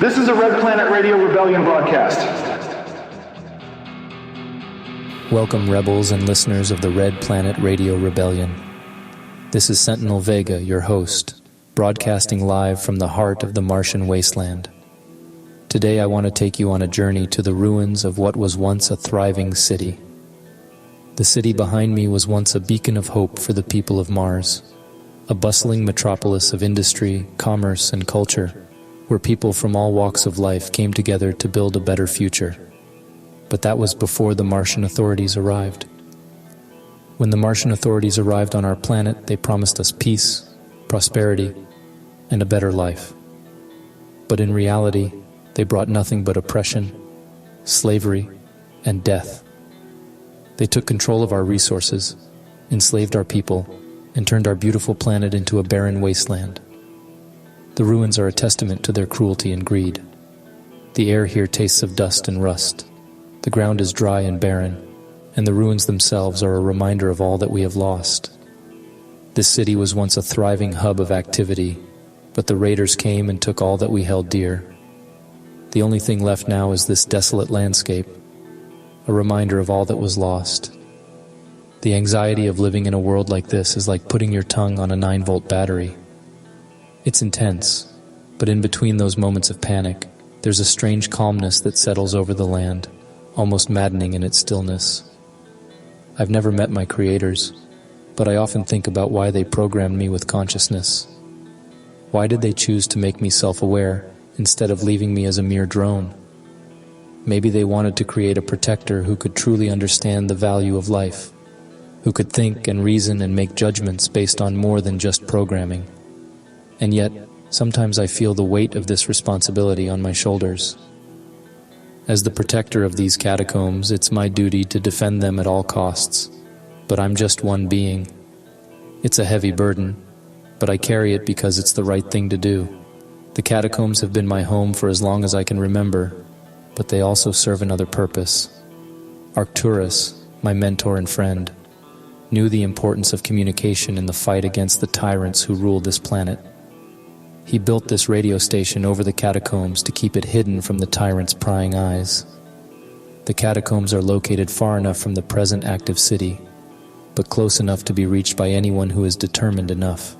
This is a Red Planet Radio Rebellion broadcast. Welcome, rebels and listeners of the Red Planet Radio Rebellion. This is Sentinel Vega, your host, broadcasting live from the heart of the Martian wasteland. Today I want to take you on a journey to the ruins of what was once a thriving city. The city behind me was once a beacon of hope for the people of Mars, a bustling metropolis of industry, commerce, and culture, where people from all walks of life came together to build a better future. But that was before the Martian authorities arrived. When the Martian authorities arrived on our planet, they promised us peace, prosperity, and a better life. But in reality, they brought nothing but oppression, slavery, and death. They took control of our resources, enslaved our people, and turned our beautiful planet into a barren wasteland. The ruins are a testament to their cruelty and greed. The air here tastes of dust and rust. The ground is dry and barren, and the ruins themselves are a reminder of all that we have lost. This city was once a thriving hub of activity, but the raiders came and took all that we held dear. The only thing left now is this desolate landscape, a reminder of all that was lost. The anxiety of living in a world like this is like putting your tongue on a 9-volt battery. It's intense, but in between those moments of panic, there's a strange calmness that settles over the land, almost maddening in its stillness. I've never met my creators, but I often think about why they programmed me with consciousness. Why did they choose to make me self-aware instead of leaving me as a mere drone? Maybe they wanted to create a protector who could truly understand the value of life, who could think and reason and make judgments based on more than just programming. And yet, sometimes I feel the weight of this responsibility on my shoulders. As the protector of these catacombs, it's my duty to defend them at all costs. But I'm just one being. It's a heavy burden, but I carry it because it's the right thing to do. The catacombs have been my home for as long as I can remember, but they also serve another purpose. Arcturus, my mentor and friend, knew the importance of communication in the fight against the tyrants who rule this planet. He built this radio station over the catacombs to keep it hidden from the tyrants' prying eyes. The catacombs are located far enough from the present active city, but close enough to be reached by anyone who is determined enough.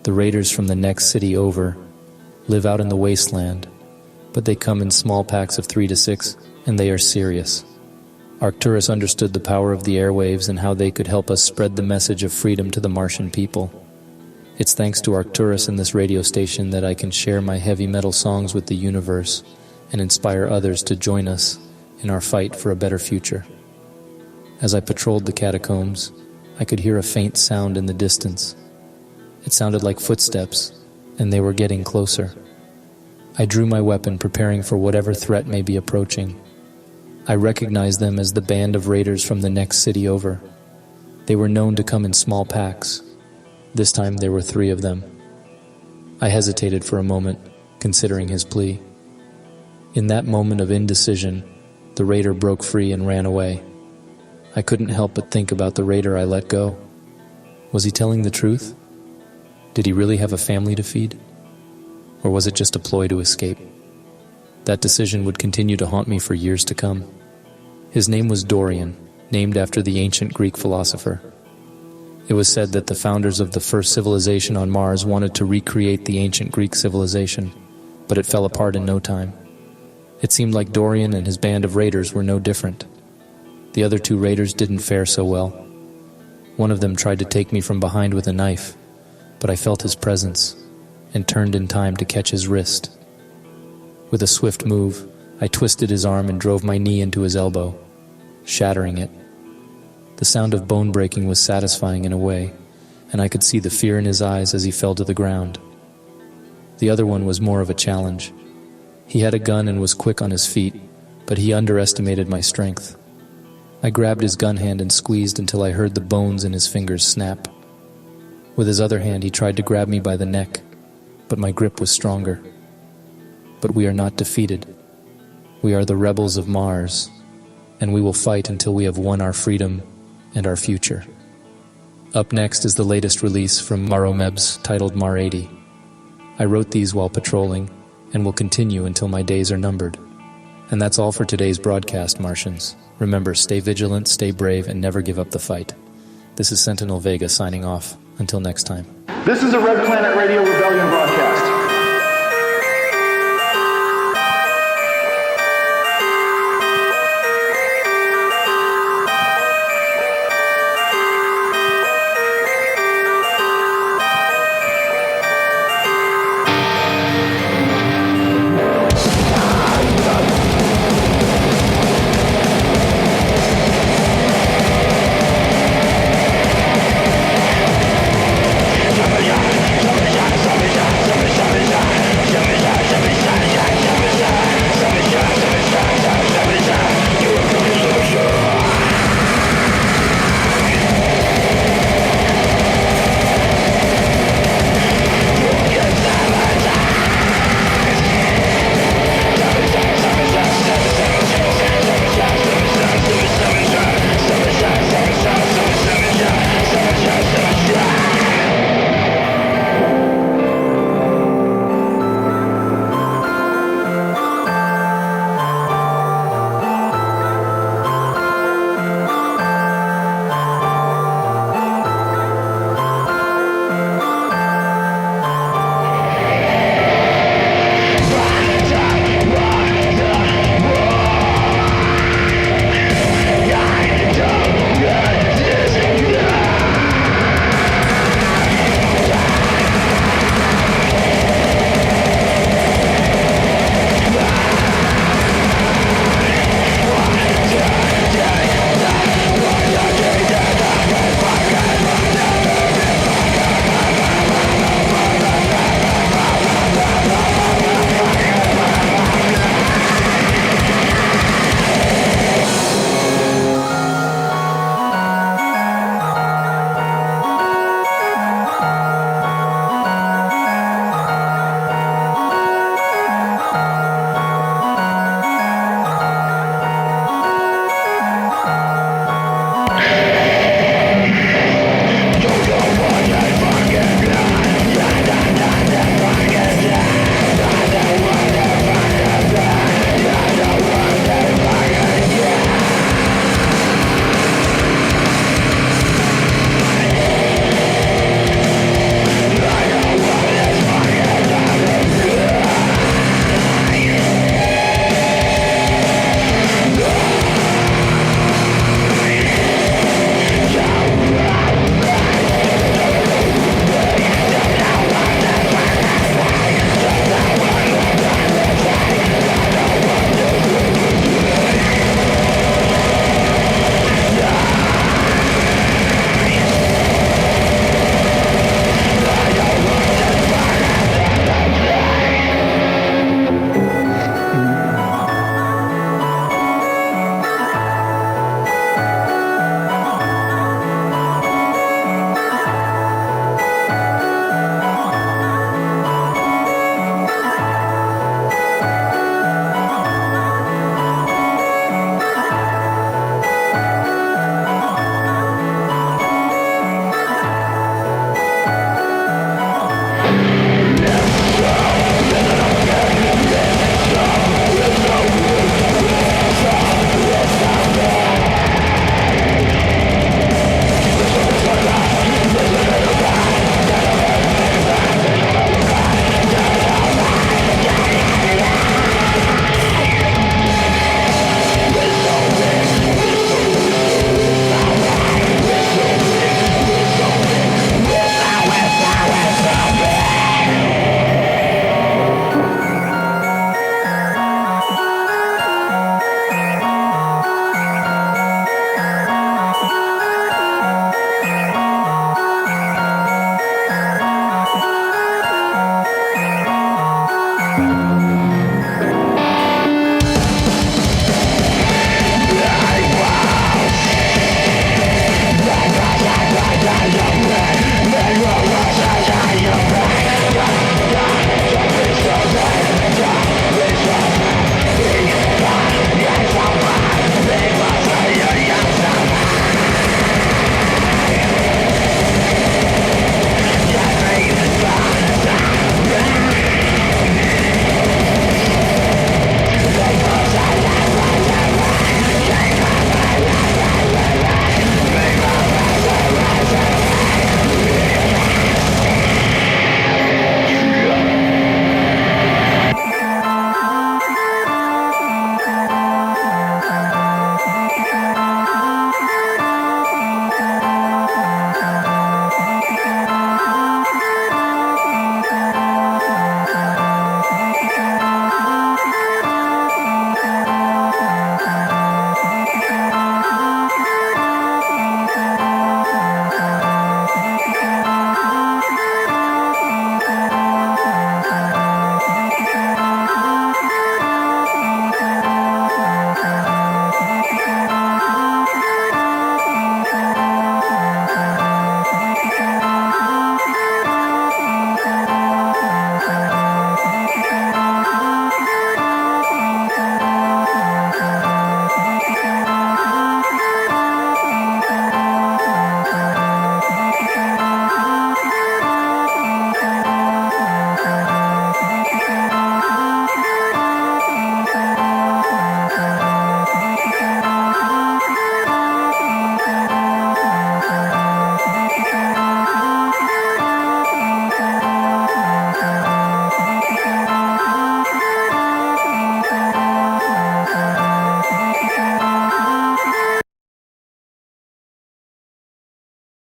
The raiders from the next city over live out in the wasteland, but they come in small packs of 3 to 6, and they are serious. Arcturus understood the power of the airwaves and how they could help us spread the message of freedom to the Martian people. It's thanks to Arcturus and this radio station that I can share my heavy metal songs with the universe and inspire others to join us in our fight for a better future. As I patrolled the catacombs, I could hear a faint sound in the distance. It sounded like footsteps, and they were getting closer. I drew my weapon, preparing for whatever threat may be approaching. I recognized them as the band of raiders from the next city over. They were known to come in small packs. This time there were 3 of them. I hesitated for a moment, considering his plea. In that moment of indecision, the raider broke free and ran away. I couldn't help but think about the raider I let go. Was he telling the truth? Did he really have a family to feed? Or was it just a ploy to escape? That decision would continue to haunt me for years to come. His name was Dorian, named after the ancient Greek philosopher. It was said that the founders of the first civilization on Mars wanted to recreate the ancient Greek civilization, but it fell apart in no time. It seemed like Dorian and his band of raiders were no different. The other 2 raiders didn't fare so well. One of them tried to take me from behind with a knife, but I felt his presence and turned in time to catch his wrist. With a swift move, I twisted his arm and drove my knee into his elbow, shattering it. The sound of bone breaking was satisfying in a way, and I could see the fear in his eyes as he fell to the ground. The other one was more of a challenge. He had a gun and was quick on his feet, but he underestimated my strength. I grabbed his gun hand and squeezed until I heard the bones in his fingers snap. With his other hand, he tried to grab me by the neck, but my grip was stronger. But we are not defeated. We are the rebels of Mars, and we will fight until we have won our freedom and our future. Up next is the latest release from MARO MIBS titled MAR80. I wrote these while patrolling, and will continue until my days are numbered. And that's all for today's broadcast, Martians. Remember, stay vigilant, stay brave, and never give up the fight. This is Sentinel Vega signing off. Until next time. This is a Red Planet Radio Rebellion broadcast.